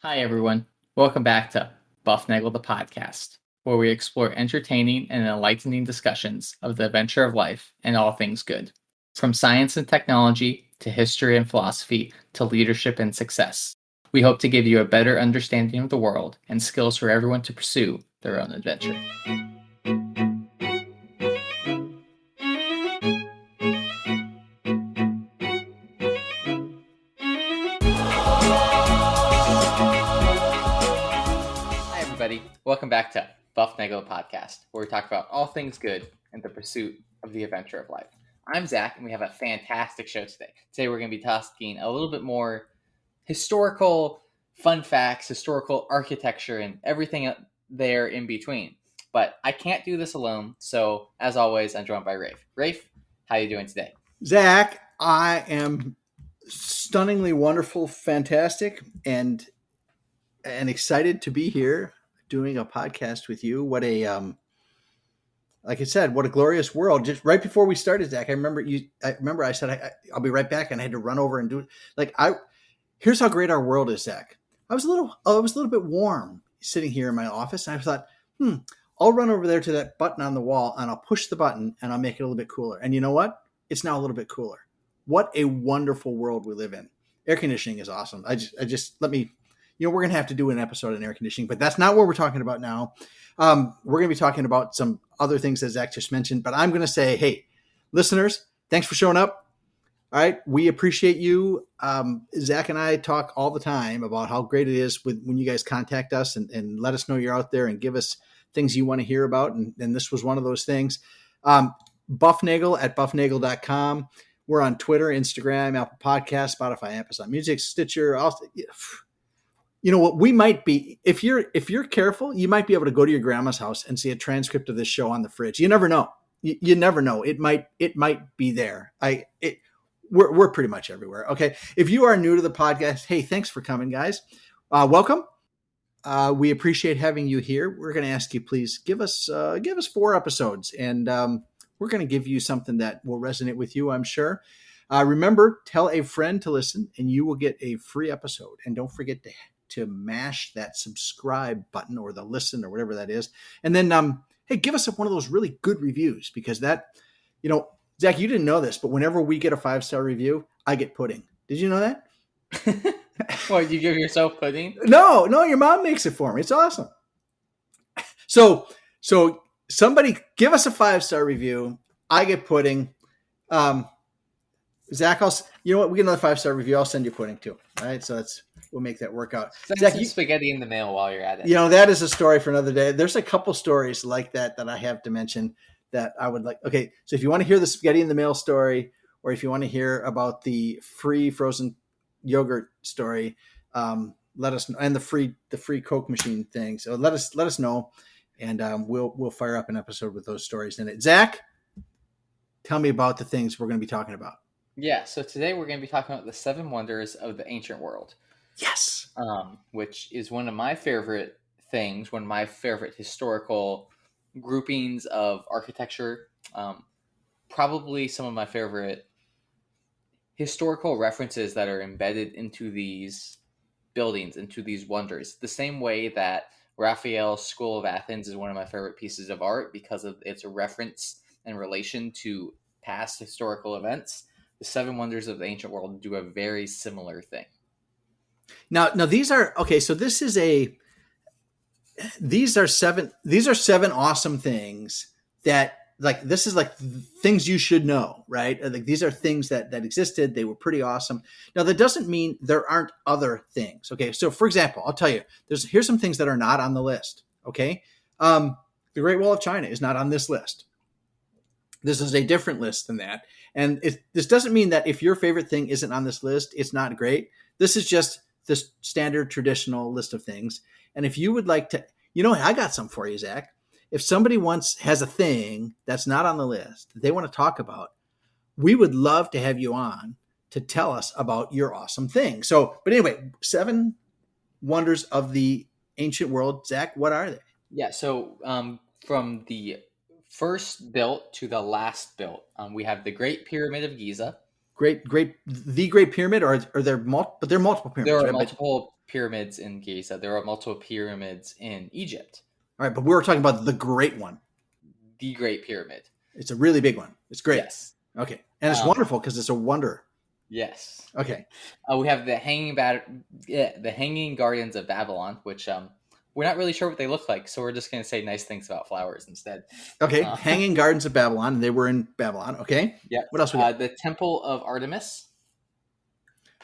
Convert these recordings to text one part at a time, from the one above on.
Hi, everyone. Welcome back to Bufnagle the podcast, where we explore entertaining and enlightening discussions of the adventure of life and all things good. From science and technology to history and philosophy to leadership and success. We hope to give you a better understanding of the world and skills for everyone to pursue their own adventure. Hi, everybody. Welcome back to Bufnagle the podcast, where we talk about all things good and the pursuit of the adventure of life. I'm Zach, and we have a fantastic show today. Today, we're going to be talking a little bit more historical fun facts, historical architecture, and everything there in between. But I can't do this alone, so as always, I'm joined by Rafe. Rafe, how are you doing today? Zach, I am stunningly wonderful, fantastic, and excited to be here doing a podcast with you. What a like I said, what a glorious world! Just right before we started, Zach, I remember I said I'll be right back, and I had to run over and do it. Here's how great our world is, Zach. I was a little bit warm sitting here in my office, and I thought, I'll run over there to that button on the wall, and I'll push the button, and I'll make it a little bit cooler. And you know what? It's now a little bit cooler. What a wonderful world we live in. Air conditioning is awesome. We're going to have to do an episode on air conditioning, but that's not what we're talking about now. We're going to be talking about some other things that Zach just mentioned, but I'm going to say, hey, listeners, thanks for showing up. All right. We appreciate you. Zach and I talk all the time about how great it is when you guys contact us and let us know you're out there and give us things you want to hear about. And this was one of those things. Bufnagle at bufnagle.com. We're on Twitter, Instagram, Apple Podcasts, Spotify, Amazon Music, Stitcher. You know what? We might be, if you're careful, you might be able to go to your grandma's house and see a transcript of this show on the fridge. You never know. You never know. It might be there. We're pretty much everywhere. Okay. If you are new to the podcast, hey, thanks for coming, guys. Welcome. We appreciate having you here. We're going to ask you, please give us 4 episodes, and we're going to give you something that will resonate with you, I'm sure. Remember, tell a friend to listen, and you will get a free episode. And don't forget to mash that subscribe button or the listen or whatever that is. And then, hey, give us one of those really good reviews, because that, Zach, you didn't know this, but whenever we get a 5-star review, I get pudding. Did you know that? What, you give yourself pudding? No, your mom makes it for me. It's awesome. So somebody give us a 5-star review. I get pudding. Zach, you know what? We get another 5-star review. I'll send you pudding too. All right. So we'll make that work out. Send Zach, some spaghetti in the mail while you're at it. That is a story for another day. There's a couple stories like that I have to mention that I would like. Okay. So if you want to hear the spaghetti in the mail story, or if you want to hear about the free frozen yogurt story, let us know, and the free Coke machine thing. So let us know, and we'll fire up an episode with those stories in it. Zach, tell me about the things we're going to be talking about. Yeah, so today we're going to be talking about the 7 wonders of the ancient world. Yes. Which is one of my favorite things, one of my favorite historical groupings of architecture. Probably some of my favorite historical references that are embedded into these buildings, into these wonders. The same way that Raphael's School of Athens is one of my favorite pieces of art because of its reference and relation to past historical events. The 7 wonders of the ancient world do a very similar thing. Now these are okay. So these are 7 awesome things that, like, this is like things you should know, right? Like, these are things that existed. They were pretty awesome. Now, that doesn't mean there aren't other things. Okay. So for example, I'll tell you, here's some things that are not on the list. Okay. The Great Wall of China is not on this list. This is a different list than that. And this doesn't mean that if your favorite thing isn't on this list, it's not great. This is just this standard traditional list of things. And if you would like to, I got some for you, Zach. If somebody has a thing that's not on the list that they want to talk about, we would love to have you on to tell us about your awesome thing. So, but anyway, 7 wonders of the ancient world. Zach, what are they? Yeah. So from the first built to the last built, we have the Great Pyramid of Giza. The Great Pyramid, or are there multiple pyramids? There are right? multiple pyramids in Giza. There are multiple pyramids in Egypt. All right, but we were talking about the great one. The Great Pyramid. It's a really big one. It's great. Yes. Okay, and it's wonderful because it's a wonder. Yes. Okay. We have the Hanging Gardens of Babylon, which we're not really sure what they look like, so we're just going to say nice things about flowers instead. Okay, Hanging Gardens of Babylon, and they were in Babylon. Okay. Yeah. What else we got? The Temple of Artemis.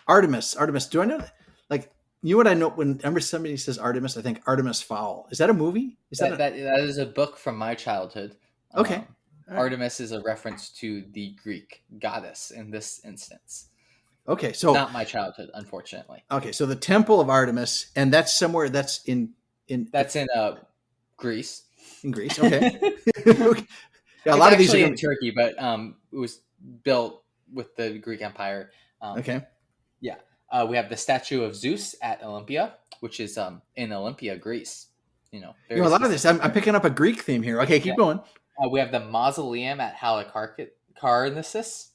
Artemis. Do I know that? Like, you know what I know? Whenever somebody says Artemis, I think Artemis Fowl. Is that a movie? Is that is a book from my childhood. Okay. Right. Artemis is a reference to the Greek goddess in this instance. Okay, so not my childhood, unfortunately. Okay, so the Temple of Artemis, and that's somewhere that's in Greece. In Greece, okay. Okay. Yeah, a lot of these are in Turkey, but it was built with the Greek Empire. Okay. Yeah, we have the statue of Zeus at Olympia, which is in Olympia, Greece. A lot of this. I'm picking up a Greek theme here. Okay, keep going. We have the mausoleum at Halicarnassus.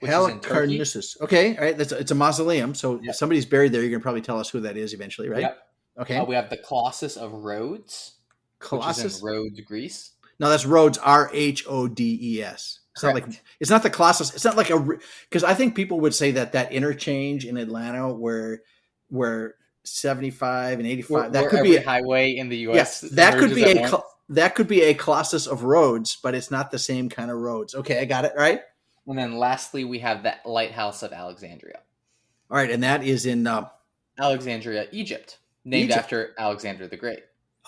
Halicarnassus. Okay, all right. It's a mausoleum. So if somebody's buried there, you're going to probably tell us who that is eventually, right? Yep. Okay. We have the Colossus of Rhodes. Colossus? Which is in Rhodes, Greece. No, that's Rhodes, Rhodes. It's not the Colossus. It's not like because I think people would say that interchange in Atlanta where 75 and 85, that could be a highway in the U.S. Yes, that could be a Colossus of Rhodes, but it's not the same kind of roads. Okay, I got it, right? And then lastly, we have the Lighthouse of Alexandria. All right, and that is in Alexandria, Egypt, named after Alexander the Great.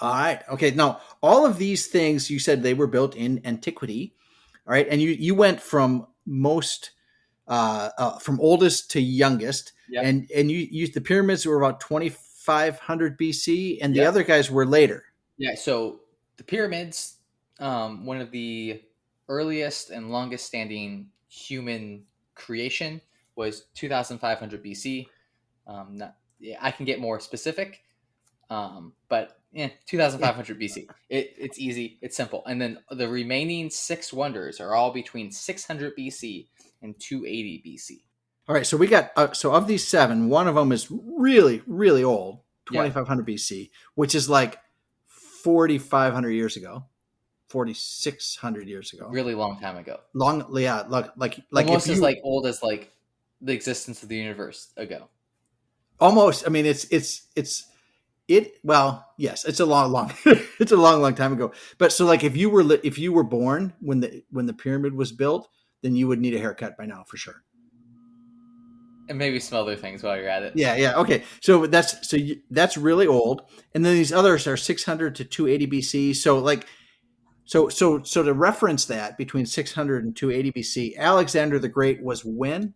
All right. Okay. Now, all of these things you said they were built in antiquity. All right, and you went from most from oldest to youngest, and you used the pyramids were about 2500 BC, and the other guys were later. Yeah. So the pyramids, one of the earliest and longest standing human creation was 2500 BC. I can get more specific, but 2500 BC. It's easy. It's simple. And then the remaining 6 wonders are all between 600 BC and 280 BC. All right. So we got, so of these 7, one of them is really, really old, 2500 BC, which is like 4,500 years ago. 4,600 years ago. Really long time ago. Like almost as like old as like the existence of the universe ago. Almost. I mean, yes, it's a long it's a long time ago. But so like if you were born when the pyramid was built, then you would need a haircut by now for sure. And maybe some other things while you're at it. Yeah. Okay. So that's really old. And then these others are 600 to 280 BC. So like So to reference that between 600 and 280 BC, Alexander the Great was when?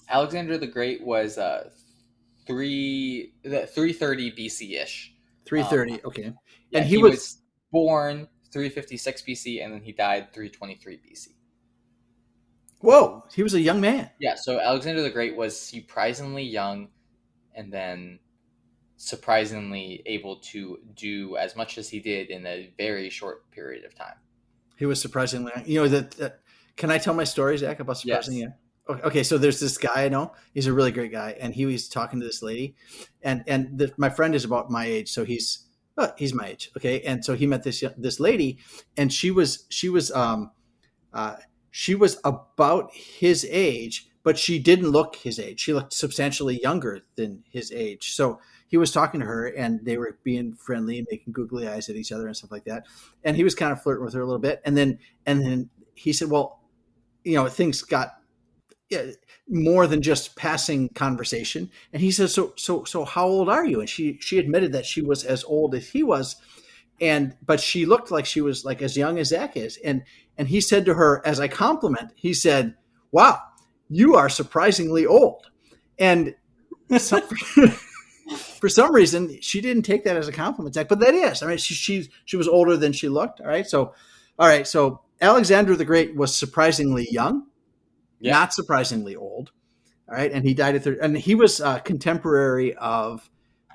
Alexander the Great was 330 BC-ish. 330, okay. Yeah, and he was born 356 BC, and then he died 323 BC. Whoa, he was a young man. Yeah, so Alexander the Great was surprisingly young, and then surprisingly able to do as much as he did in a very short period of time. He was surprisingly, that can I tell my story, Zach, about surprisingly? Yes. Okay, so there's this guy I know. He's a really great guy, and he was talking to this lady, and my friend is about my age, so he's my age, okay. And so he met this lady, and she was about his age, but she didn't look his age. She looked substantially younger than his age. So he was talking to her, and they were being friendly and making googly eyes at each other and stuff like that. And he was kind of flirting with her a little bit, and then he said, "Well, things got." More than just passing conversation. And he says, so how old are you? And she admitted that she was as old as he was. But she looked like she was like as young as Zach is. And he said to her as a compliment, he said, "Wow, you are surprisingly old." And for some reason, she didn't take that as a compliment, Zach, but that is, I mean, she was older than she looked. All right. So Alexander the Great was surprisingly young. Yeah. Not surprisingly old. All right. And he died at 30. And he was contemporary of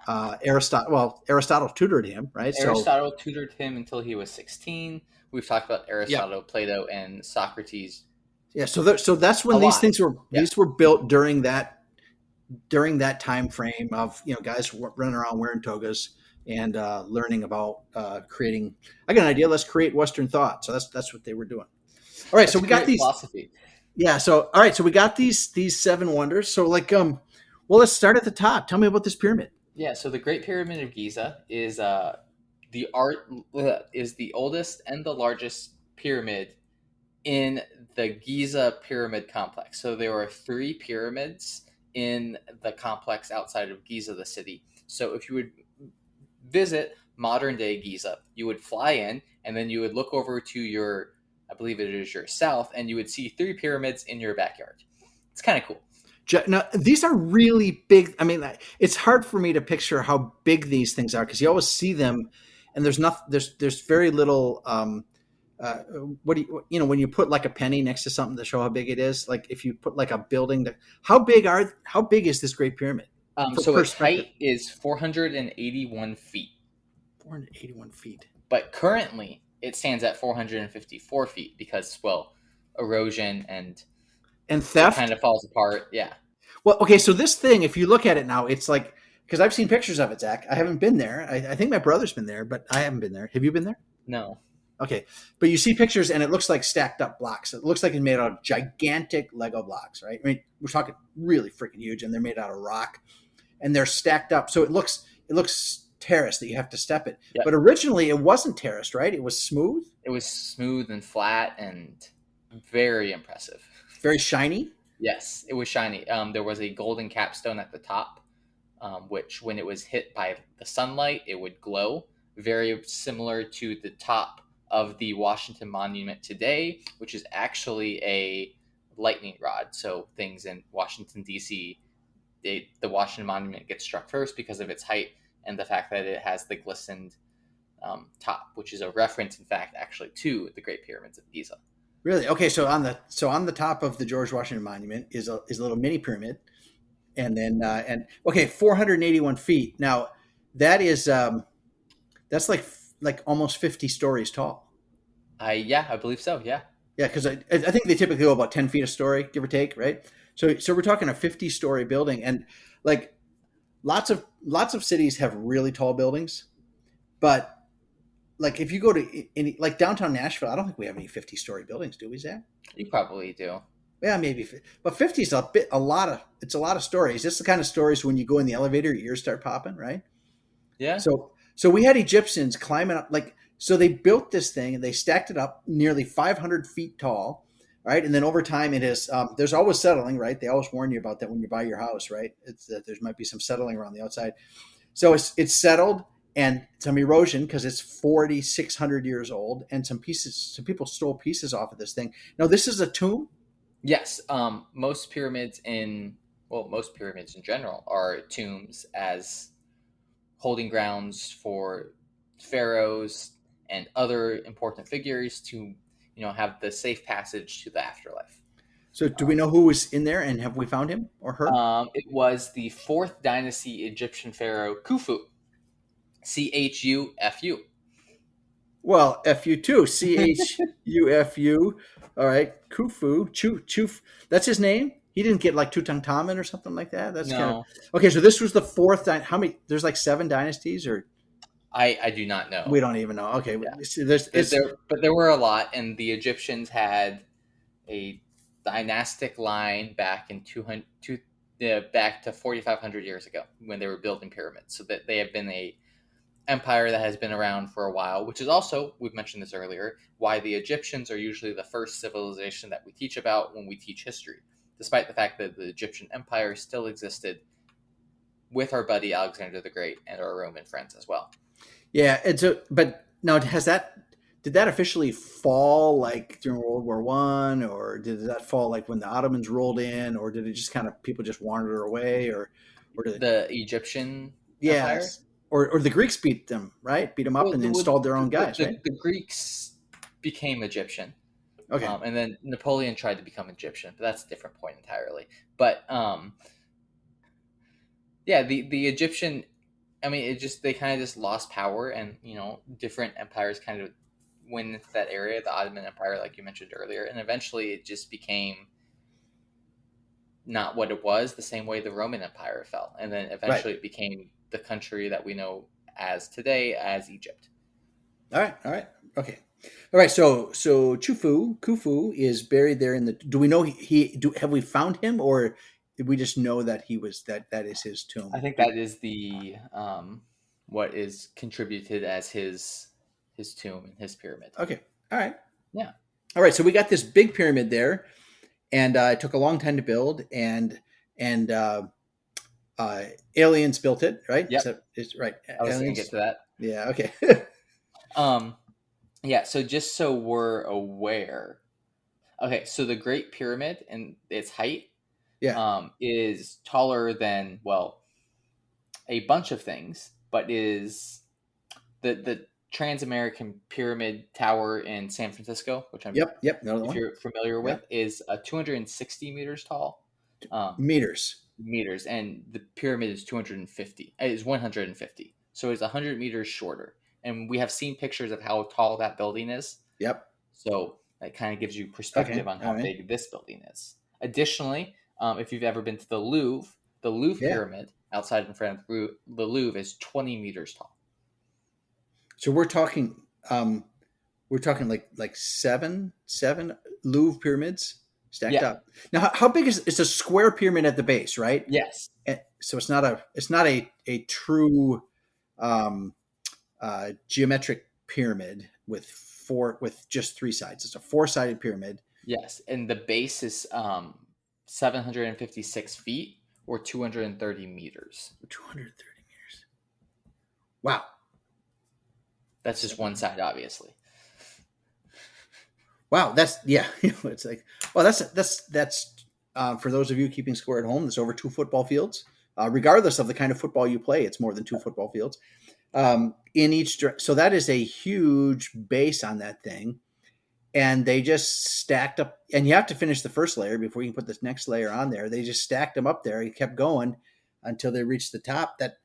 Aristotle. Well, Aristotle tutored him, right? Aristotle tutored him until he was 16. We've talked about Aristotle, Plato, and Socrates. Yeah. So that's when these things were built during that during that time frame of guys running around wearing togas and learning about creating. I got an idea. Let's create Western thought. So that's what they were doing. All right, so That's we got great these. philosophy. Yeah. So all right, so we got these seven wonders. So well, let's start at the top. Tell me about this pyramid. Yeah, so the Great Pyramid of Giza the art is the oldest and the largest pyramid in the Giza pyramid complex. So there are three pyramids in the complex outside of Giza, the city. So if you would visit modern day Giza, you would fly in and then you would look over to your, I believe it is your south, and you would see three pyramids in your backyard. It's kind of cool. Now, these are really big. I mean, it's hard for me to picture how big these things are because you always see them, and there's nothing. There's very little. Uh, what do when you put like a penny next to something to show how big it is? Like if you put like a building, how big is this Great Pyramid for So its perspective? height is 481 feet, 481 feet. but currently it stands at 454 feet because, well, erosion and And it theft. kind of falls apart. Yeah. Well, okay, so this thing, if you look at it now, it's like because I've seen pictures of it, Zach. I haven't been there. I think my brother's been there, but I haven't been there. Have you been there? No. Okay, but you see pictures and it looks like stacked up blocks. It looks like it's made out of gigantic Lego blocks, right? I mean, we're talking really freaking huge, and they're made out of rock, and they're stacked up, so it looks terraced that you have to step it. Yep. But originally, it wasn't terraced, right? It was smooth, It was smooth and flat and very impressive. very shiny. Yes, it was shiny. There was a golden capstone at the top, which, when it was hit by the sunlight, it would glow. Very similar to the top of the Washington Monument today, which is actually a lightning rod. So things in Washington, D.C., the Washington Monument gets struck first because of its height and the fact that it has the glistened top, which is a reference, in fact, actually to the Great Pyramids of Giza. Really? Okay, so on the top of the George Washington Monument is a little mini pyramid, and then and okay, 481 feet. Now that is that's like almost 50 stories tall. Yeah, I believe so. Yeah. Yeah, because I think they typically go about 10 feet a story, give or take, right? So we're talking a 50-story building, and like lots of cities have really tall buildings, but like if you go to any like downtown Nashville, I don't think we have any 50-story buildings, do we, Zach? You probably do. Yeah, maybe, but 50 is a lot of it's a lot of stories. It's the kind of stories when you go in the elevator, your ears start popping, right? Yeah. So we had Egyptians climbing up so they built this thing and they stacked it up nearly 500 feet tall, right? And then over time it is there's always settling, right? They always warn you about that when you buy your house, right? It's that there might be some settling around the outside. So it's settled and some erosion because it's 4,600 years old, and some people stole pieces off of this thing. Now this is a tomb. Yes. Most pyramids in general are tombs as holding grounds for pharaohs and other important figures to, have the safe passage to the afterlife. So do we know who was in there, and have we found him or her? It was the fourth dynasty Egyptian pharaoh Khufu, Chufu. Well, FU too. Chufu. All right. Khufu. Chuf. That's his name? He didn't get like Tutankhamun or something like that? That's kind of No, okay. So this was the fourth. How many? There's like seven dynasties, or I do not we know. don't even know. Okay. Yeah, but there were a lot, and the Egyptians had a dynastic line back in 200, back to 4,500 years ago when they were building pyramids. So that they have been a empire that has been around for a while, which is also, we've mentioned this earlier, why the Egyptians are usually the first civilization that we teach about when we teach history, despite the fact that the Egyptian Empire still existed with our buddy Alexander the Great and our Roman friends as well. Yeah. But now did that officially fall like during World War One, or did that fall like when the Ottomans rolled in, or did it just kind of people just wandered away, or did it, The Egyptian Empire? yes, or the Greeks beat them, right? Beat them up Well, and the, installed their own the, guys, the, right? the Greeks became Egyptian. Okay. And then Napoleon tried to become Egyptian, but that's a different point entirely. But yeah, the Egyptian, I mean, they kind of just lost power, and different empires kind of went into that area. The Ottoman Empire, like you mentioned earlier, and eventually it just became not what it was, the same way the Roman Empire fell. And then Right. eventually it became the country that we know as today as Egypt. All right. All right. Okay. All right. So Khufu is buried there in the. Do we know have we found him, or did we just know that he was that is his I tomb? think that is the what is contributed as his tomb and his pyramid. Okay. All right. Yeah. All right. So we got this big pyramid there, and it took a long time to build, and uh, aliens built it, right? Yep. Is right? I was going to get Aliens. to that. Yeah. Okay. Um, yeah. So just so we're aware, okay. So the Great Pyramid and its height Yeah. is taller than, well, a bunch of things, but is the Trans-American Pyramid Tower in San Francisco, which I'm Yep. Yep. Another if one. you're familiar Yeah. with, is 260 meters tall, Meters. meters, and the pyramid is 250. Is 150, so it's 100 meters shorter. And we have seen pictures of how tall that building is, Yep. so that kind of gives you perspective Okay. on All how right. big this building is. Additionally, if you've ever been to the Louvre Yeah. pyramid outside in front of the Louvre is 20 meters tall. So um, we're talking like seven Louvre pyramids stacked Yeah. up. Now, how big is it's a square pyramid at the base, right? Yes. So it's not a true um, geometric pyramid with just three sides. It's a four-sided pyramid. Yes, and the base is 756 feet or 230 meters. 230 meters. Wow. That's just one side, obviously. Wow, that's yeah. It's like, well, that's for those of you keeping score at home. That's over two football fields. Regardless of the kind of football you play, it's more than two football fields in each. So that is a huge base on that thing, and they just stacked up. And you have to finish the first layer before you can put this next layer on there. They just stacked them up there. You kept going until they reached the top. That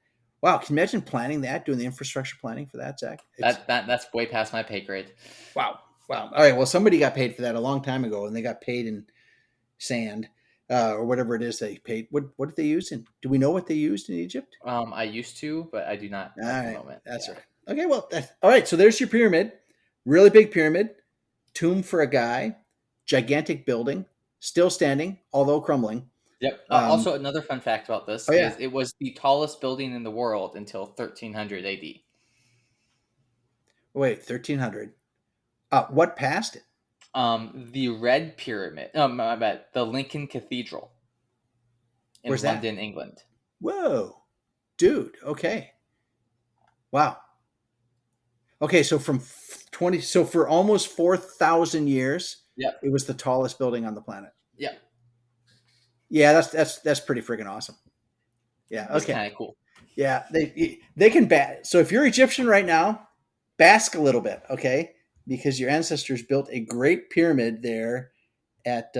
wow, can you imagine planning that, doing the infrastructure planning for that, Zach? That's way past my pay grade. Wow. Wow. All right. Well, somebody got paid for that a long time ago, and they got paid in sand or whatever it is they paid. What did they use? And do we know what they used in Egypt? I used to, but I do not All at the right. moment. That's Yeah. right. Okay. Well, all right. So there's your pyramid. Really big pyramid. Tomb for a guy. Gigantic building. Still standing, although crumbling. Yep. Um, Also, another fun fact about this oh, yeah. is it was the tallest building in the world until 1300 AD. Wait, 1300. What passed it? The Red Pyramid. My bad. The Lincoln Cathedral Where's in that? London, England. Whoa. Dude. Okay. Wow. Okay, so so for almost 4,000 years, Yep. it was the tallest building on the planet. Yep. Yeah, that's pretty freaking awesome. Yeah, It's okay. kind of cool. Yeah, they can bat. So if you're Egyptian right now, bask a little bit, okay? Because your ancestors built a great pyramid there at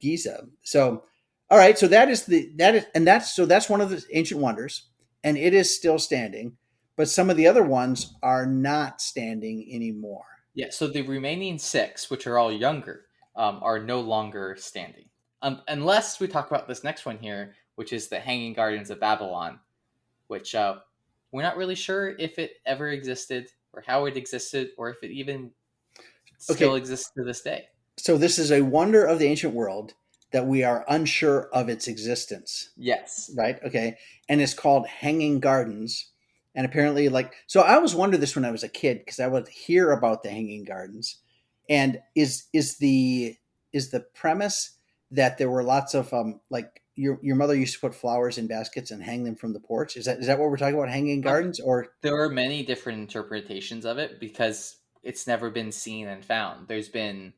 Giza. So, all right, so that's one of the ancient wonders, and it is still standing. But some of the other ones are not standing anymore. Yeah, so the remaining six, which are all younger, are no longer standing. Unless we talk about this next one here, which is the Hanging Gardens of Babylon, which we're not really sure if it ever existed or how it existed or if it even still Okay, exists to this day. so this is a wonder of the ancient world that we are unsure of its existence, Yes. right? Okay, and it's called Hanging Gardens. And apparently, so I always wondered this when I was a kid because I would hear about the Hanging Gardens. And is the premise that there were lots of like your mother used to put flowers in baskets and hang them from the porch? Is that what we're talking about? Hanging gardens, or There are many different interpretations of it because it's never been seen and found. There's been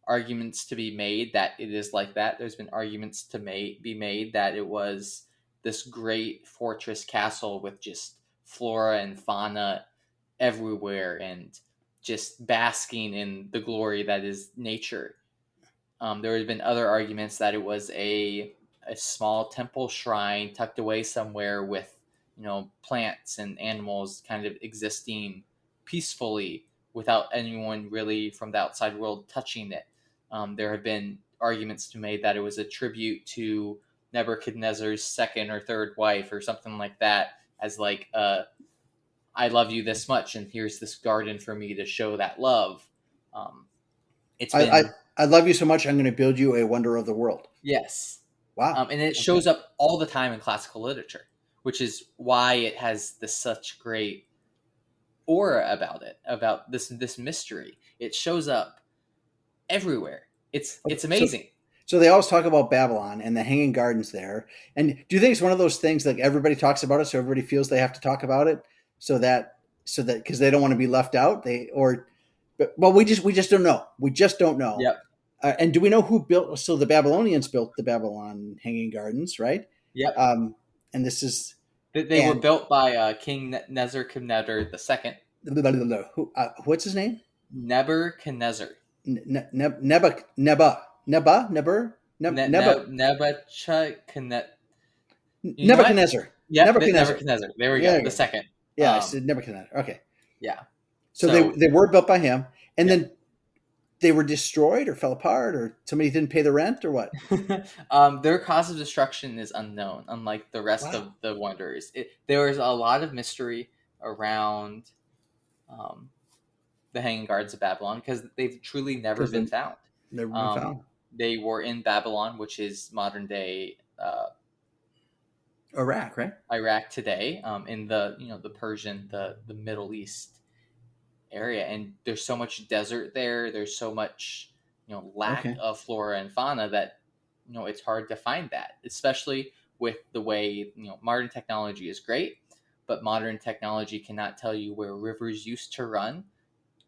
arguments to be made that it is like that. There's been arguments to be made that it was this great fortress castle with just flora and fauna everywhere and just basking in the glory that is nature. There have been other arguments that it was a small temple shrine tucked away somewhere with plants and animals kind of existing peacefully without anyone really from the outside world touching it. There have been arguments to be made that it was a tribute to Nebuchadnezzar's second or third wife or something like that, as like I love you this much, and here's this garden for me to show that love. Um, it's I, I been I love you so much. I'm going to build you a wonder of the world. yes, Wow. and it Okay. shows up all the time in classical literature, which is why it has this such great aura about it, about this mystery. It shows up everywhere. Okay. It's So amazing. so they always talk about Babylon and the Hanging Gardens there. And do you think it's one of those things like everybody talks about it, so everybody feels they have to talk about it, so that because they don't want to be left out, but well, we just don't know. We just don't know. Yep, And do we know who built? So the Babylonians built the Babylon Hanging Gardens, right? yep. Um, and this is They were and built by King Nebuchadnezzar the second. what's his name? Nebuchadnezzar. Nebuchadnezzar. You know what? Nebuchadnezzar. Yep, Nebuchadnezzar. Nebuchadnezzar. There we go. There you The go. second. Yeah, I said Nebuchadnezzar. Okay. Yeah. So they So they were built by him, and yeah. then they were destroyed or fell apart, or somebody didn't pay the rent, or what? Their cause of destruction is unknown, unlike the rest Wow. of the wonders. There is a lot of mystery around um, the Hanging Gardens of Babylon because they've truly never Because been they've found. never been Um, found. they were in Babylon, which is modern day Iraq, right? Iraq today, in the the Persian, the Middle East area, and there's so much desert there. There's so much lack Okay. of flora and fauna that it's hard to find that, especially with the way modern technology is great, but modern technology cannot tell you where rivers used to run,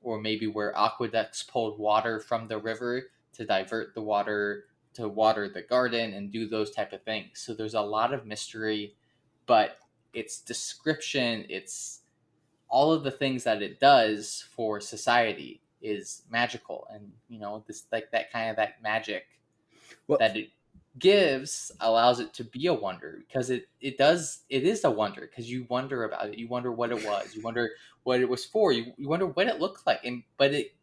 or maybe where aqueducts pulled water from the river to divert the water to water the garden and do those type of things. So there's a lot of mystery, but its description, it's all of the things that it does for society is magical, and this like that kind of that magic Well, that it gives allows it to be a wonder, because it is a wonder, because you wonder about it, you wonder what it was, you wonder what it was for, you wonder what it looked like, and but it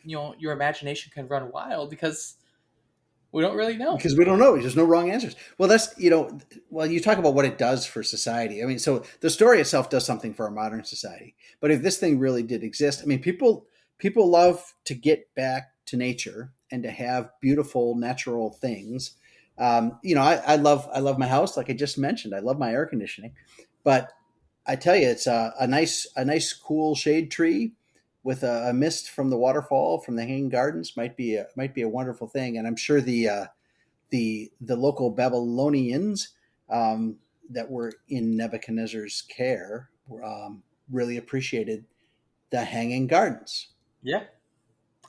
your imagination can run wild because we don't really know. because we don't know. There's no wrong answers. Well, well, you talk about what it does for society. I mean, so the story itself does something for our modern society. But if this thing really did exist, I mean, people love to get back to nature and to have beautiful natural things. I love my house, like I just mentioned. I love my air conditioning, but I tell you, it's a nice cool shade tree with a mist from the waterfall from the Hanging Gardens might be a wonderful thing, and I'm sure the local Babylonians that were in Nebuchadnezzar's care really appreciated the Hanging Gardens. Yeah,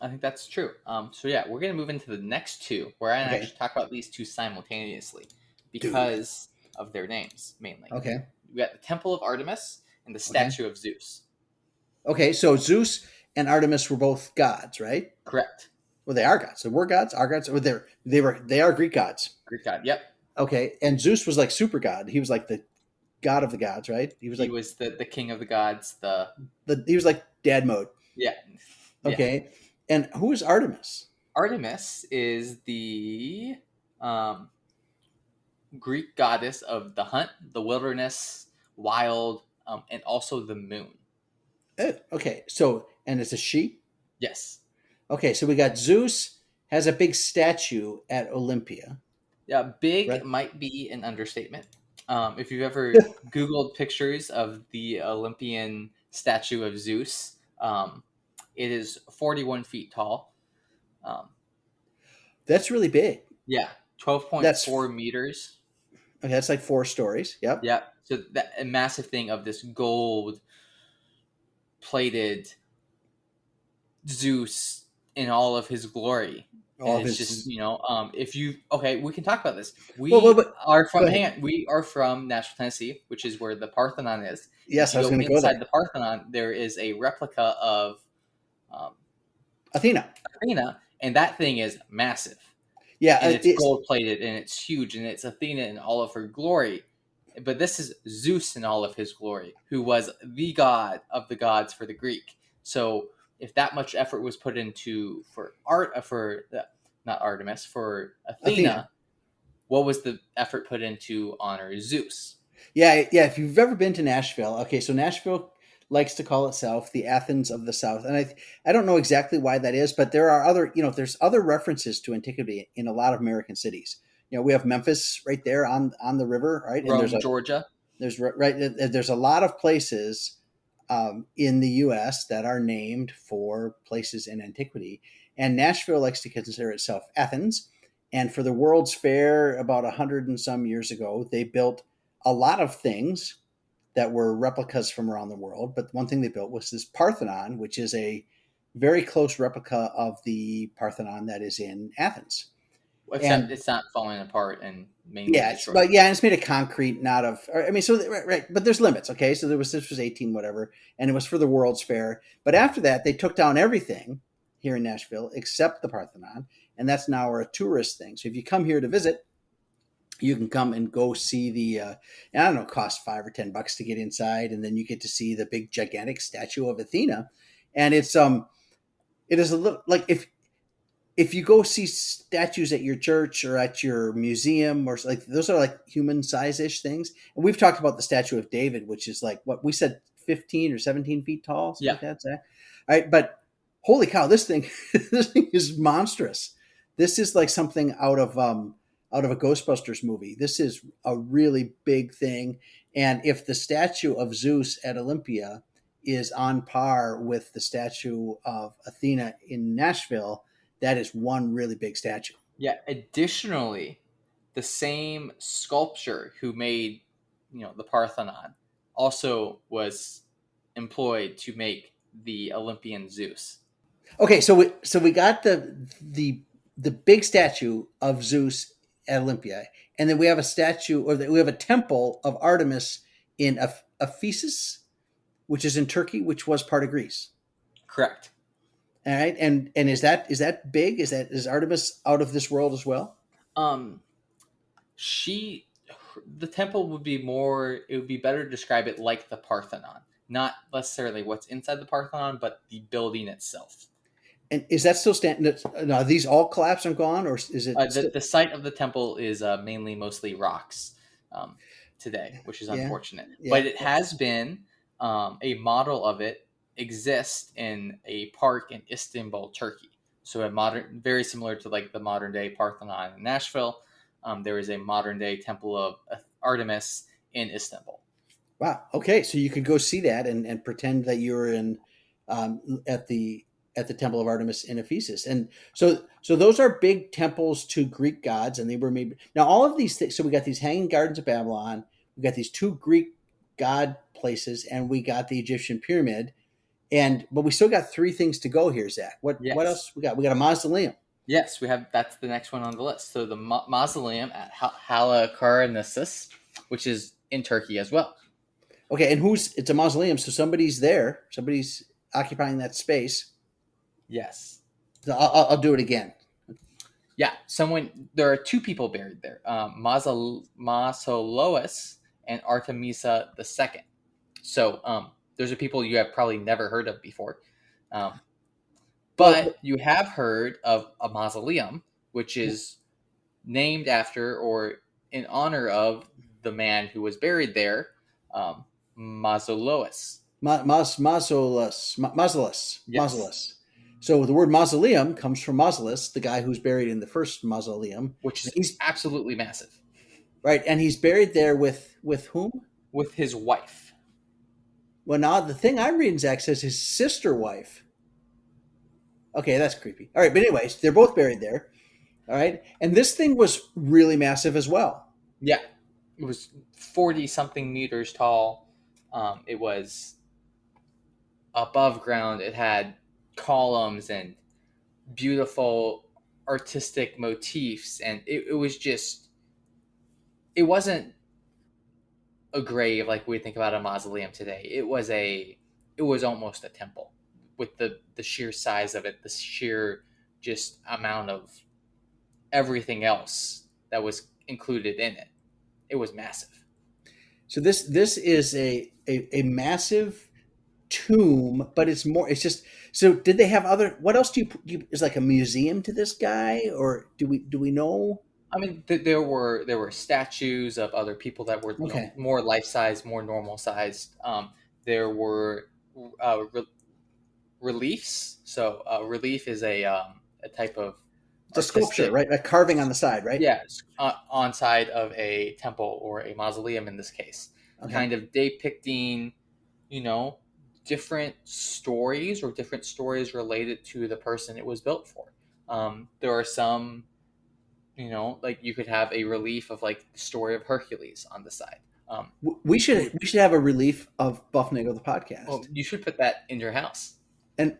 I think that's true. So yeah, we're gonna move into the next two, where I Okay, actually talk about these two simultaneously dude. because of their names mainly. Okay, We got the Temple of Artemis and the okay, Statue of Zeus. okay. So Zeus and Artemis were both gods, right? Correct. Well, they are gods. So we're gods. Our gods. Or they are Greek gods. Greek god. Yep. Okay, and Zeus was like super god. He was like the god of the gods, right? He was He like was the king of the gods. The he was like dad mode. yeah, yeah. Okay, and who is Artemis? Artemis is the um, Greek goddess of the hunt, the wilderness, wild, and also the moon. Okay, so and it's a she. Yes. Okay, so we got Zeus has a big statue at Olympia, Yeah, big right? might be an understatement. If you've ever Googled pictures of the Olympian statue of Zeus, it is 41 feet tall. Um, That's really big. yeah, That's 12.4 meters. okay. That's like 4 stories. Yep. Yeah, so that a massive thing of this gold plated Zeus in all of his glory. All And of it's just, his. if you okay, we can talk about this. Well, but go ahead. We are from Nashville, Tennessee, which is where the Parthenon is. And if Yes, I you was go going to go inside there. the Parthenon, there is a replica of um, Athena. Athena, and that thing is massive, Yeah, and it's gold plated, and it's huge, and it's Athena in all of her glory. But this is Zeus in all of his glory, who was the god of the gods for the Greek. So if that much effort was put into for art for not Artemis, for Athena. Athena, what was the effort put into honor Zeus? Yeah, yeah. If you've ever been to Nashville, okay, so Nashville likes to call itself the Athens of the South, and I don't know exactly why that is, but there are other, there's other references to antiquity in a lot of American cities. We have Memphis right there on the river, right, and Rome, Georgia. there's a lot of places in the U.S. that are named for places in antiquity, and Nashville likes to consider itself Athens. And for the World's Fair, about 100 and some years ago, they built a lot of things that were replicas from around the world. But one thing they built was this Parthenon, which is a very close replica of the Parthenon that is in Athens. Except And it's not falling apart and mainly yeah, destroyed. but yeah, and it's made of concrete, not of. I mean, so right, but there's limits. Okay, so this was 18 whatever, and it was for the World's Fair. But after that, they took down everything here in Nashville except the Parthenon, and that's now a tourist thing. So if you come here to visit, you can come and go see the. And I don't know, it costs $5 or $10 to get inside, and then you get to see the big gigantic statue of Athena, and it is a little like if you go see statues at your church or at your museum or like those are like human size-ish things. And we've talked about the statue of David, which is like what we said 15 or 17 feet tall, something Yeah. like that, Zach. All right, but holy cow, this thing this thing is monstrous. This is like something out of a Ghostbusters movie. This is a really big thing. And if the statue of Zeus at Olympia is on par with the statue of Athena in Nashville, that is one really big statue. Yeah. Additionally, the same sculptor who made, the Parthenon also was employed to make the Olympian Zeus. Okay, so we got the big statue of Zeus at Olympia, and then we have a statue, or we have a temple of Artemis in Ephesus, which is in Turkey, which was part of Greece. Correct. All right, and is that big? Is Artemis out of this world as well? Um, she, the temple would be more. It would be better to describe it like the Parthenon, not necessarily what's inside the Parthenon, but the building itself. And is that still standing? No, are these all collapsed and gone, or is it The still? the site of the temple is mostly rocks um, today, which is Yeah, unfortunate. yeah. But it has been a model of it exists in a park in Istanbul, Turkey. So a modern, very similar to like the modern day Parthenon in Nashville. There is a modern day temple of Artemis in Istanbul. Wow. Okay, so you could go see that and pretend that you're in at the Temple of Artemis in Ephesus, and so those are big temples to Greek gods, and they were made. Now all of these things. So we got these Hanging Gardens of Babylon. We got these two Greek god places, and we got the Egyptian pyramid. But we still got three things to go here, Zach. What Yes. else we got? We got a mausoleum. Yes, we have. That's the next one on the list. So the mausoleum at Halikarnassus, which is in Turkey as well. Okay, and it's a mausoleum, so somebody's there. Somebody's occupying that space. Yes. So I'll do it again. Yeah, someone. There are two people buried there: Mausoleus and Artemisa II. So, those are people you have probably never heard of before, um, Well, but you have heard of a mausoleum, which is named after or in honor of the man who was buried there, Mausoleus. Yes, Mausolus. So the word mausoleum comes from Mausolus, the guy who's buried in the first mausoleum. which And is he's absolutely massive, right, and he's buried there with whom? with his wife. Well, now the thing I'm reading, Zach, says his sister wife. Okay, that's creepy. All right, but anyways, they're both buried there. All right, and this thing was really massive as well. Yeah, it was 40 something meters tall. It was above ground. It had columns and beautiful artistic motifs, and it was just, it wasn't a grave like we think about a mausoleum today. It was almost a temple with the sheer size of it, the sheer just amount of everything else that was included in it. It was massive. So this is a massive tomb, but it's more. It's just. So did they have other? What else do you is like a museum to this guy, or do we know? I mean, there were statues of other people that were, Okay. more life size, more normal sized. There were re- reliefs. So relief is a type of It's a sculpture, artistic, right? A carving on the side, right? yes, on side of a temple or a mausoleum in this case, Okay. kind of depicting, you know, different stories or different stories related to the person it was built for. There are some, like you could have a relief of like the story of Hercules on the side. Um, We it should would, we should have a relief of Bufnagle the podcast, well, you should put that in your house. and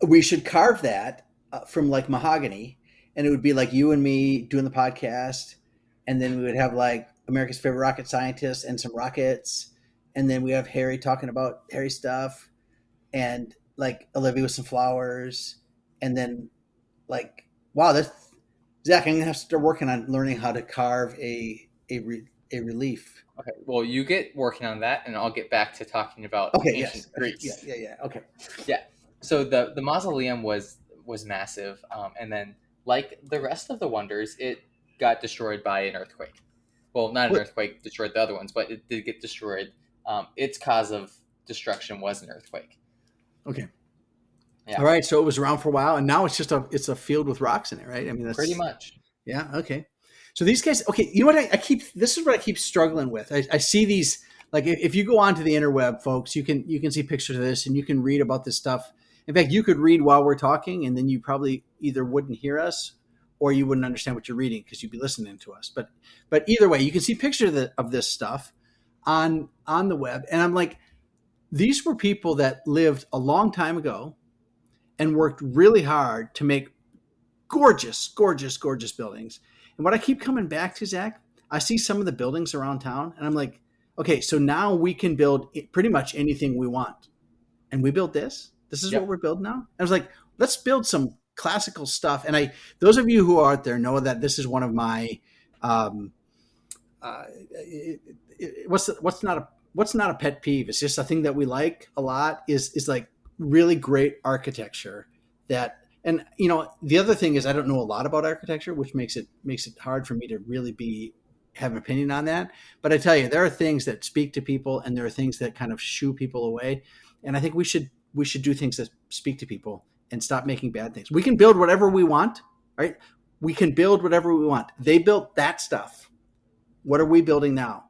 we should carve that from like mahogany, and it would be like you and me doing the podcast, and then we would have like America's favorite rocket scientist and some rockets, and then we have Harry talking about Harry stuff, and like Olivia with some flowers, and then like wow, that's Zach. I'm gonna have to start working on learning how to carve a relief. Okay, well, you get working on that, and I'll get back to talking about Okay. ancient Yes. Okay. Yeah. Greece. Yeah. Yeah. Okay. Yeah. So the mausoleum was massive, and then like the rest of the wonders, it got destroyed by an earthquake. Well, not an What? earthquake destroyed the other ones, but it did get destroyed. Its cause of destruction was an earthquake. Okay. Yeah, All right. So it was around for a while, and now it's a field with rocks in it, right? I mean, pretty that's much. yeah. Okay. So these guys. Okay. You know what? I keep. This is what I keep struggling with. I see these. Like if you go onto the interweb, folks, you can see pictures of this, and you can read about this stuff. In fact, you could read while we're talking, and then you probably either wouldn't hear us, or you wouldn't understand what you're reading because you'd be listening to us. But either way, you can see pictures of this stuff on the web, and I'm like, these were people that lived a long time ago and worked really hard to make gorgeous, gorgeous, gorgeous buildings. And what I keep coming back to, Zach, I see some of the buildings around town, and I'm like, okay, so now we can build pretty much anything we want. And we built this. This is what Yep. we're building now. I was like, let's build some classical stuff. And those of you who are out there know that this is one of my, um, what's not a pet peeve. It's just a thing that we like a lot. Is like really great architecture that. And the other thing is I don't know a lot about architecture, which makes it hard for me to really have an opinion on that. But I tell you, there are things that speak to people, and there are things that kind of shoo people away. And I think we should do things that speak to people and stop making bad things. We can build whatever we want, right? We can build whatever we want. They built that stuff. What are we building now?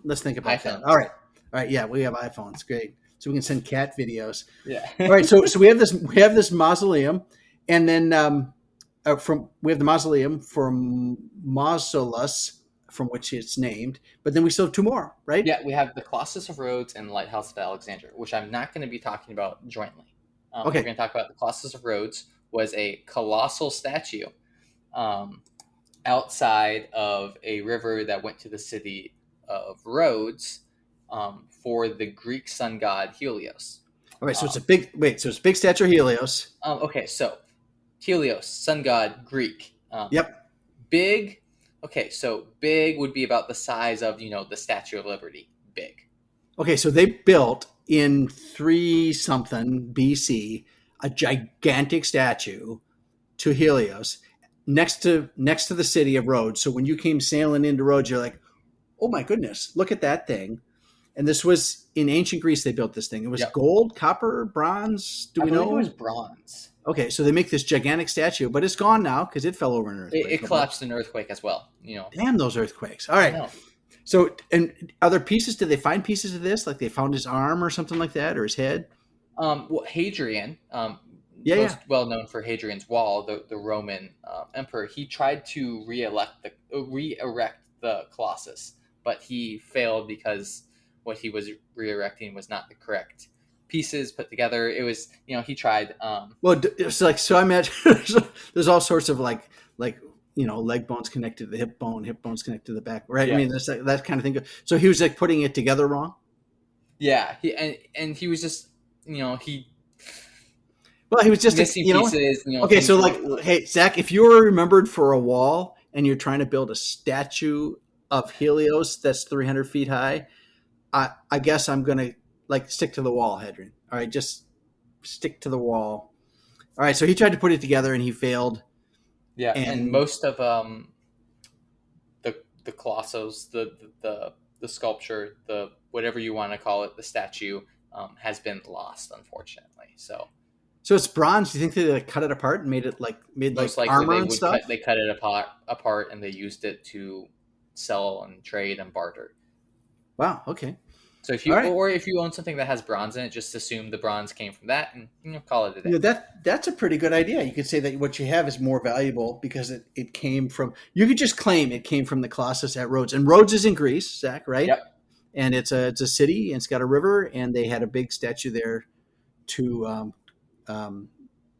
Let's think about that. iPhones. All right. Yeah, we have iPhones. Great. So we can send cat videos. Yeah. All right. So we have this mausoleum, and then we have the mausoleum from Mausolus, from which it's named. But then we still have two more, right? Yeah, we have the Colossus of Rhodes and Lighthouse of Alexandria, which I'm not going to be talking about jointly. We're Okay. going to talk about the Colossus of Rhodes was a colossal statue um, outside of a river that went to the city of Rhodes for the Greek sun god Helios. All right. So it's a Um, big wait. So it's a big statue of Helios. okay, so Helios, sun god, Greek. Yep. Big. Okay, so big would be about the size of the Statue of Liberty. Big. Okay, so they built in 3 something BC a gigantic statue to Helios next to the city of Rhodes. So when you came sailing into Rhodes, you're like, "Oh my goodness, look at that thing!" And this was in ancient Greece. They built this thing. It was Yep. gold, copper, bronze. Do I we believe it was know? bronze. Okay, so they make this gigantic statue, but it's gone now because it fell over in an It, earthquake. it collapsed in an earthquake as well. Damn those earthquakes! All I right. know. So, and other pieces? Did they find pieces of this? Like they found his arm or something like that, or his head? Well, Hadrian, Yeah, yeah. most well known for Hadrian's Wall, the Roman emperor, he tried to re-erect the Colossus, but he failed because what he was re-erecting was not the correct pieces put together. It was, he tried. Well, it's like so. I imagine there's all sorts of like leg bones connected to the hip bones connected to the back, right? I Yeah, mean, that's like, that kind of thing. So he was like putting it together wrong. yeah. And he was just, he Well, he was just missing you know. pieces. Okay, Things so were, like, hey Zach, if you were remembered for a wall and you're trying to build a statue of Helios that's 300 feet high, I guess I'm gonna like stick to the wall, Hadrian. All right, just stick to the wall. All right, so he tried to put it together and he failed. yeah. And And most of the colossus, the sculpture, the whatever you want to call it, the statue, has been lost, unfortunately. So So it's bronze. Do you think they like cut it apart and made most like likely armor and stuff? they cut it apart and they used it to sell and trade and barter. Wow. Okay. So if All you right. or if you own something that has bronze in it, just assume the bronze came from that and call it a day. That's a pretty good idea. You could say that what you have is more valuable because it came from. You could just claim it came from the Colossus at Rhodes, and Rhodes is in Greece, Zach, right? Yep. And it's a city, and it's got a river, and they had a big statue there to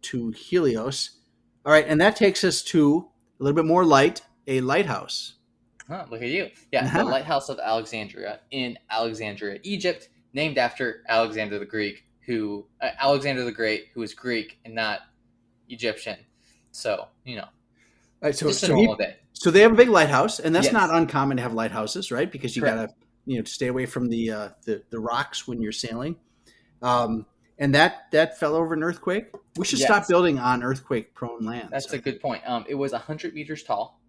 to Helios. All right, and that takes us to a little bit more light, a lighthouse. Oh, look at you. Yeah, the Uh-huh. Lighthouse of Alexandria in Alexandria, Egypt, named after Alexander the Greek, who Alexander the Great, who is Greek and not Egyptian. So, All right, just a normal day. so they have a big lighthouse, and that's not Yes, uncommon to have lighthouses, right? Because you correct. gotta stay away from the rocks when you're sailing. And that fell over an earthquake. We should stop Yes, building on earthquake prone lands. that's a good point. It was 100 meters tall,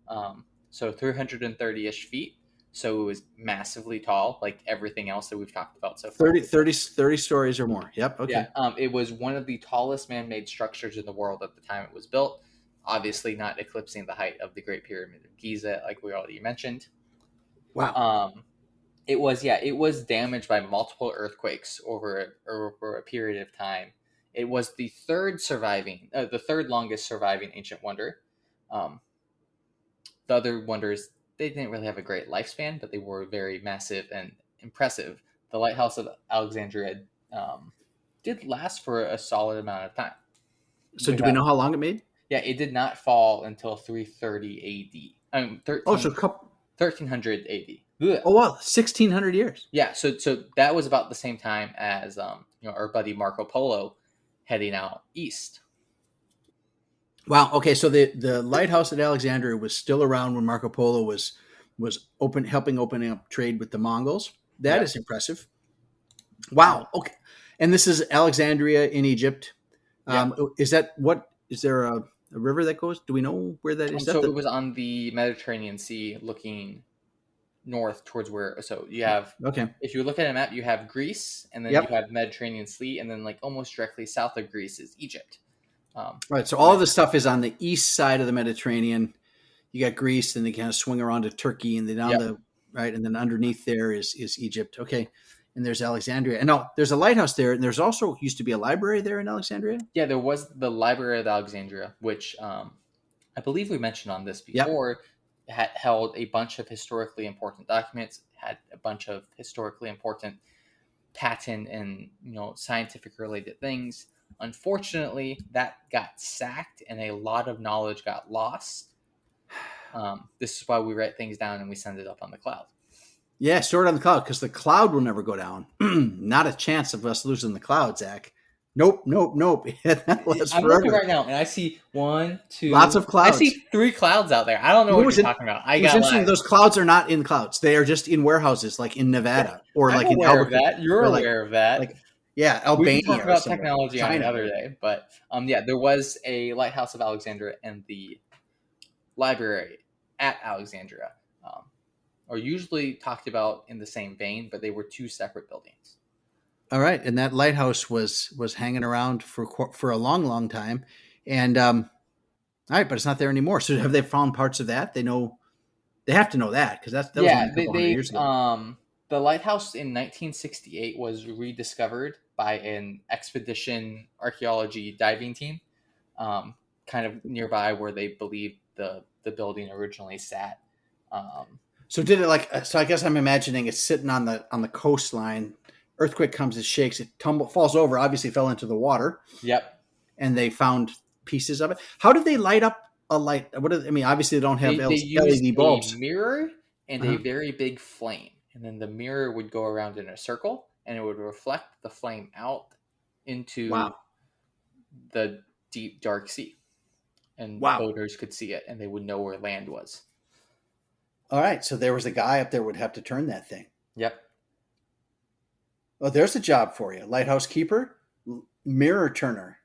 so 330-ish feet. So it was massively tall, like everything else that we've talked about so far. 30 stories or more. Yep. Yeah, Okay. it was one of the tallest man-made structures in the world at the time it was built. Obviously, not eclipsing the height of the Great Pyramid of Giza, like we already mentioned. Wow. It was damaged by multiple earthquakes over a period of time. It was the third longest surviving ancient wonder. Um, the other wonders, they didn't really have a great lifespan, but they were very massive and impressive. The Lighthouse of Alexandria did last for a solid amount of time. So do we know how long it made? Yeah, it did not fall until 330 AD. Oh, so 1300 AD. Ugh. oh wow, 1,600 years. Yeah, so that was about the same time as our buddy Marco Polo heading out east. Wow. Okay, so the lighthouse at Alexandria was still around when Marco Polo was helping opening up trade with the Mongols. That Yep. is impressive. Wow. Okay, and this is Alexandria in Egypt. Yep. Is that what? Is there a river that goes? Do we know where that is? That So it the was on the Mediterranean Sea, looking north towards where. So you have, okay? if you look at a map, you have Greece, and then you Yep. have Mediterranean Sea, and then like almost directly south of Greece is Egypt. All right. So all With of this stuff is on the east side of the Mediterranean. You got Greece, and they kind of swing around to Turkey, and then down Yep. the right, and then underneath there is Egypt. Okay, and there's Alexandria. And no, there's a lighthouse there, and there's also used to be a library there in Alexandria. Yeah, there was the Library of Alexandria, which I believe we mentioned on this Yep. before, had held a bunch of historically important documents, had a bunch of historically important patent and scientific related things. Unfortunately, that got sacked and a lot of knowledge got lost. This is why we write things down and we send it up on the cloud. Yeah, store it on the cloud because the cloud will never go down. Not a chance of us losing the cloud, Zach. Nope, nope, nope. That lasts I'm looking forever. right now and I see one, two. Lots of I clouds. see 3 clouds out there. I don't know It what was you're in- talking about. I It was got interesting. lies. Those clouds are not in clouds; they are just in warehouses, like in Nevada or I'm like in aware of Albuquerque, that. You're or like aware of that. like yeah, We can Albania talk or about somewhere. technology on China. another day, but yeah, there was a Lighthouse of Alexandria and the library at Alexandria, are usually talked about in the same vein, but they were 2 separate buildings. All right, and that lighthouse was hanging around for a long, long time, and all right, but it's not there anymore. So have they found parts of that? They have to know that because that was only Yeah, a couple hundred years ago. the lighthouse in 1968 was rediscovered by an expedition archaeology diving team, kind of nearby where they believed the building originally sat. So did it like? So I guess I'm imagining it's sitting on the coastline. Earthquake comes, it shakes, it falls over. Obviously, fell into the water, Yep. and they found pieces of it. How did they light up a light? I mean, obviously they don't have They used LED bulbs. a mirror and a Uh-huh. very big flame, and then the mirror would go around in a circle, and it would reflect the flame out into Wow, the deep dark sea, and wow. boaters could see it, and they would know where land was. All right, so there was a guy up there would have to turn that thing. Yep. Oh, there's a job for you, lighthouse keeper, mirror turner.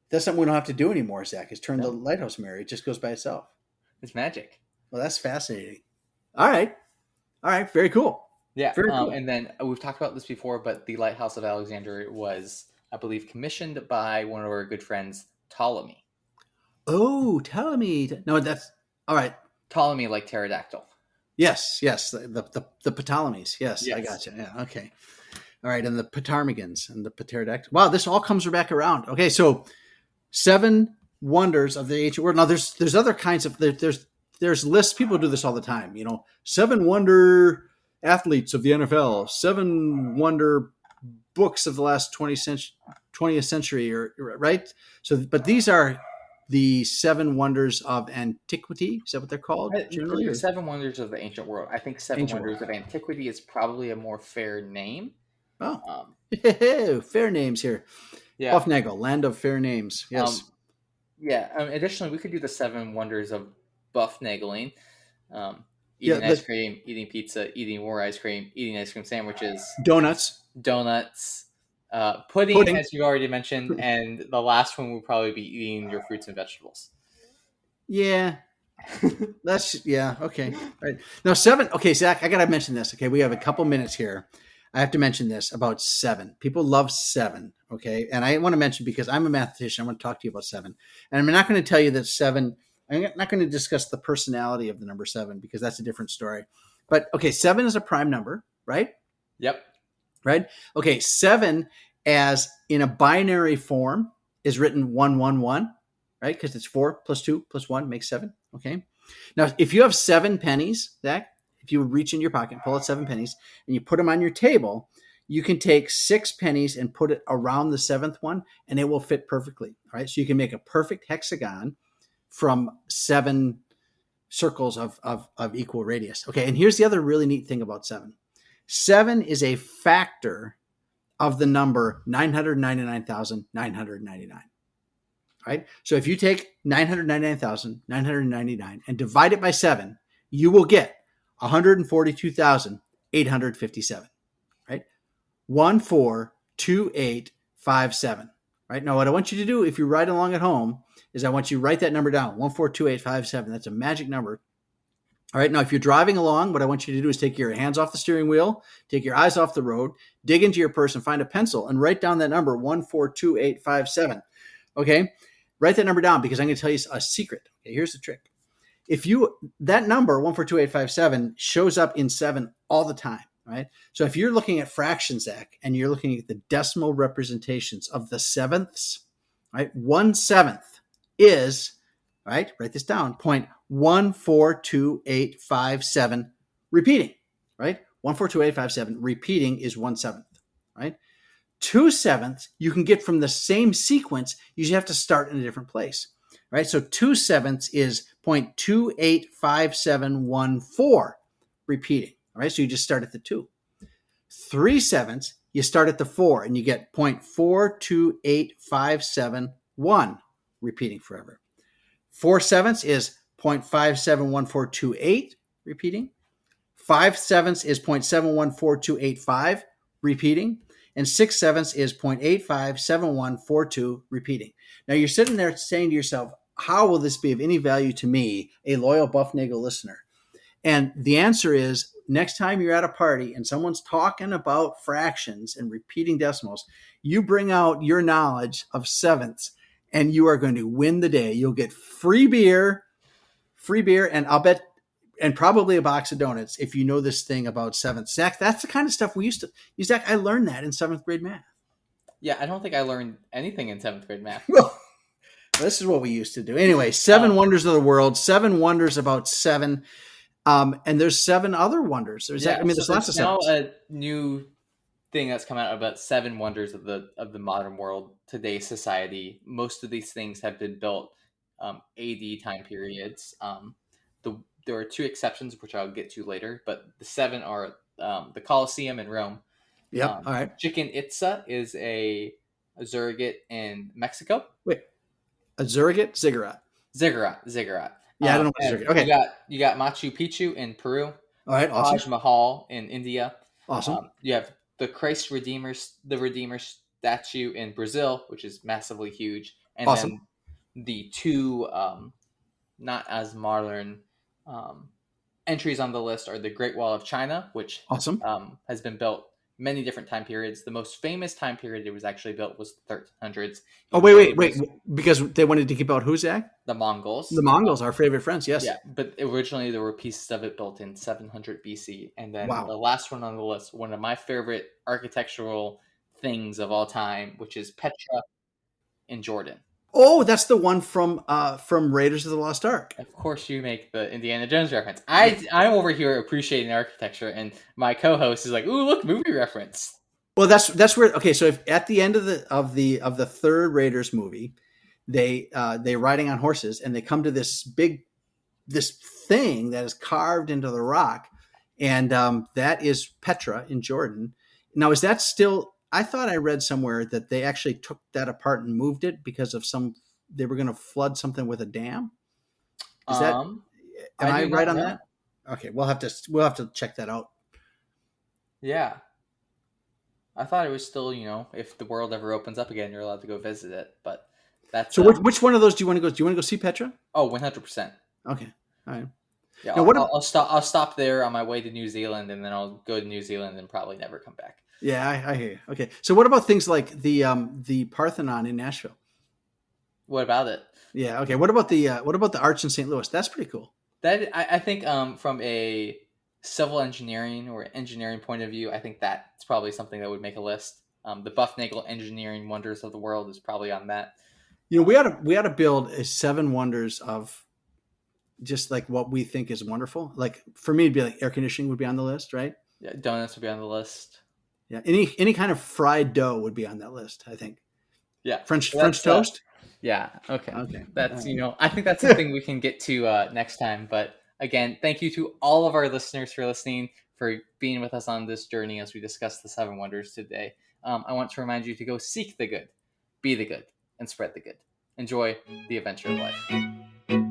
That's something we don't have to do anymore, Zach. Is turn the No. lighthouse mirror. It just goes by itself. It's magic. Well, that's fascinating. All right. All right. Very cool. Yeah, Very cool. and then we've talked about this before, but the Lighthouse of Alexandria was, I believe, commissioned by one of our good friends, Ptolemy. Oh, tell me. No, that's all right. Ptolemy, like pterodactyl. Yes, yes. The Ptolemies. Yes, I Yes. got you. Yeah. Okay. All right. And the Ptarmigans and the pterodactyl. Wow, this all comes back around. Okay, so seven wonders of the ancient world. Now, there's other kinds of there's lists. People do this all the time. You know, seven wonder athletes of the NFL, seven wonder books of the last 20th century, or right. So, but these are the seven wonders of antiquity. Is that what they're called generally, The or Seven Wonders of the Ancient World. I think Seven ancient world? Wonders of Antiquity is probably a more fair name. Oh, Um, fair names here. yeah. Bufnagle, land of fair names. Yes. Um, yeah. Additionally, we could do the Seven Wonders of Buffnagling. Um, Yeah. Eating ice cream, eating pizza, eating more ice cream, eating ice cream sandwiches, Donuts, donuts, pudding, pudding. as you already mentioned, and the last one would probably be eating your fruits and vegetables. Yeah, that's yeah. Okay. All right. Now seven. Okay, Zach, I gotta mention this. Okay, we have a couple minutes here. I have to mention this about seven. People love seven. Okay, and I want to mention because I'm a mathematician. I want to talk to you about seven, and I'm not going to tell you that seven. I'm not going to discuss the personality of the number seven because that's a different story. But okay, seven is a prime number, right? Yep. Right. Okay, seven as in a binary form is written 111, right? Because it's 4 + 2 + 1 makes 7. Okay. Now, if you have 7 pennies, Zach, if you reach in your pocket, pull out 7 pennies, and you put them on your table, you can take 6 pennies and put it around the seventh one, and it will fit perfectly. All right. So you can make a perfect hexagon from 7 circles of equal radius. Okay. And here's the other really neat thing about seven. Seven is a factor of the number 999,999. Right? So if you take 999,999 and divide it by 7, you will get 142,857. Right? 142857. Right? Now, what I want you to do if you write along at home is I want you to write that number down 142857. That's a magic number. All right. Now, if you're driving along, what I want you to do is take your hands off the steering wheel, take your eyes off the road, dig into your purse and find a pencil and write down that number 142857. Okay. Write that number down because I'm going to tell you a secret. Okay. Here's the trick. If that number 142857 shows up in 7 all the time, right? So if you're looking at fractions, Zach, and you're looking at the decimal representations of the sevenths, right? 1/7 is, right? Write this down, 0.142857 repeating, right? 142857 repeating is 1/7, right? 2/7 you can get from the same sequence. You just have to start in a different place, right? So 2/7 is 0.285714 repeating, all right? So you just start at the 2. 3/7 you start at the 4 and you get 0.428571 repeating forever. 4/7 is 0.571428 repeating. 5/7 is 0.714285 repeating. And 6/7 is 0.857142 repeating. Now you're sitting there saying to yourself, how will this be of any value to me, a loyal Bufnagle listener? And the answer is next time you're at a party and someone's talking about fractions and repeating decimals, you bring out your knowledge of sevenths and you are going to win the day. You'll get free beer, and I'll bet, and probably a box of donuts if you know this thing about sevenths. Zach, that's the kind of stuff we used to use. Zach, I learned that in 7th grade math. Yeah, I don't think I learned anything in 7th grade math. Well, this is what we used to do. Anyway, 7 wonders of the world, 7 wonders about 7. And there's 7 other wonders. There's Yeah, there's lots of now sevens. a new thing that's come out about 7 wonders of the modern world, today's society. Most of these things have been built AD time periods. There are 2 exceptions, which I'll get to later, but the 7 are the Colosseum in Rome. Yep. All right. Chichen Itza is a surrogate in Mexico. Wait, a surrogate ziggurat. Ziggurat. Yeah, I don't know what surrogate. Okay. You got Machu Picchu in Peru. All right. Awesome. Taj Mahal in India. Awesome. You have the the Redeemer statue in Brazil, which is massively huge, and awesome. then the 2 not as modern Um, Entries on the list are the Great Wall of China, which Awesome. has been built many different time periods. The most famous time period it was actually built was the 1300s. Oh, It wait, really wait, wait. was Because they wanted to keep out who, Zach? the Mongols. The Mongols, our favorite friends. Yes. Yeah, but originally there were pieces of it built in 700 BC. And then Wow. the last one on the list, one of my favorite architectural things of all time, which is Petra in Jordan. Oh, that's the one from Raiders of the Lost Ark. Of course, you make the Indiana Jones reference. I'm over here appreciating architecture, and my co-host is like, "Ooh, look, movie reference." Well, that's where. Okay, so if at the end of the third Raiders movie, they're riding on horses and they come to this thing that is carved into the rock, and that is Petra in Jordan. Now, is that still? I thought I read somewhere that they actually took that apart and moved it because of they were going to flood something with a dam. Is that? Am I I do right not on know. that? Okay, we'll have to check that out. Yeah, I thought it was still, if the world ever opens up again, you're allowed to go visit it. But that's So, which one of those do you want to go? Do you want to go see Petra? 100%. Okay, all right. Yeah, Now, I'll stop. I'll stop there on my way to New Zealand, and then I'll go to New Zealand and probably never come back. Yeah, I hear you. Okay, so what about things like the Parthenon in Nashville? What about it? Yeah. Okay. What about the Arch in St. Louis? That's pretty cool. That I think from a civil engineering or engineering point of view, I think that's probably something that would make a list. The Bufnagle Engineering Wonders of the World is probably on that. We ought to build a seven wonders of just like what we think is wonderful. Like for me, it'd be like air conditioning would be on the list, right? Yeah, donuts would be on the list. Yeah. Any kind of fried dough would be on that list. I think Yeah, French toast. Yeah, okay. Okay. That's I think that's something we can get to next time. But again, thank you to all of our listeners for listening, for being with us on this journey as we discuss the seven wonders today. I want to remind you to go seek the good, be the good, and spread the good. Enjoy the adventure of life.